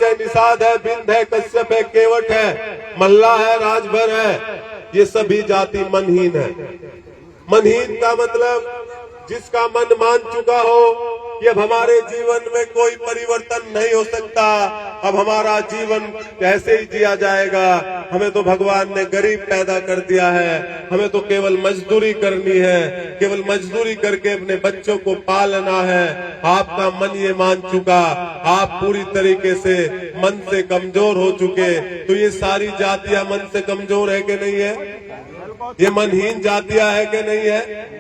चाहे निषाद है, बिंद है, कश्यप है, केवट है, मल्ला है, राजभर है, ये सभी जाति मनहीन है। मनहीन का मतलब जिसका मन मान चुका हो कि अब हमारे जीवन में कोई परिवर्तन नहीं हो सकता, अब हमारा जीवन कैसे ही जिया जाएगा, हमें तो भगवान ने गरीब पैदा कर दिया है, हमें तो केवल मजदूरी करनी है, केवल मजदूरी करके अपने बच्चों को पालना है। आपका मन ये मान चुका, आप पूरी तरीके से मन से कमजोर हो चुके, तो ये सारी जातियां मन से कमजोर है कि नहीं है? ये मनहीन जातियां है कि नहीं है?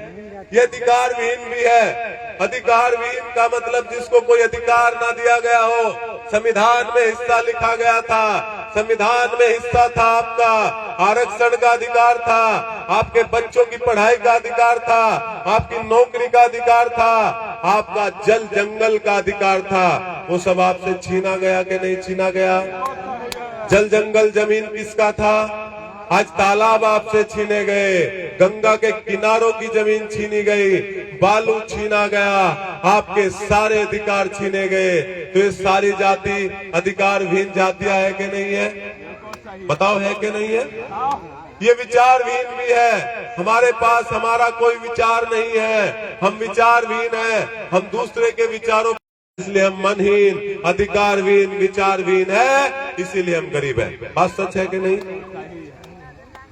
ये अधिकारविहीन भी है। अधिकारविहीन का मतलब जिसको कोई अधिकार ना दिया गया हो। संविधान में हिस्सा लिखा गया था, संविधान में हिस्सा था आपका, आरक्षण का अधिकार था, आपके बच्चों की पढ़ाई का अधिकार था, आपकी नौकरी का अधिकार था, आपका जल जंगल का अधिकार था, वो सब आपसे छीना गया कि नहीं छीना गया? जल जंगल जमीन किसका था? आज तालाब आपसे छीने गए, गंगा के किनारों की जमीन छीनी गई, बालू छीना गया, आपके सारे अधिकार छीने गए। तो ये सारी जाति अधिकारहीन जातियां है कि नहीं है? बताओ है कि नहीं है? ये विचारहीन भी है। हमारे पास हमारा कोई विचार नहीं है, हम विचारहीन हैं, हम दूसरे के विचारों, इसलिए हम मनहीन, अधिकारहीन, विचारहीन है, इसीलिए हम गरीब हैं। बात सच है कि नहीं?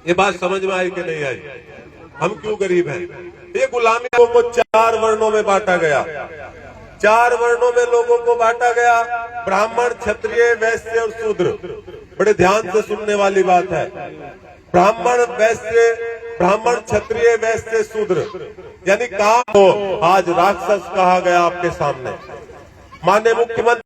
ये बात समझ में आई कि नहीं आई? हम क्यों गरीब हैं? ये गुलामी को 4 वर्णों में बांटा गया, 4 वर्णों में लोगों को बांटा गया, ब्राह्मण, क्षत्रिय, वैश्य और शूद्र। बड़े ध्यान से सुनने वाली बात है। ब्राह्मण, क्षत्रिय, वैश्य, शूद्र, यानी काम हो आज राक्षस कहा गया आपके सामने। माननीय मुख्यमंत्री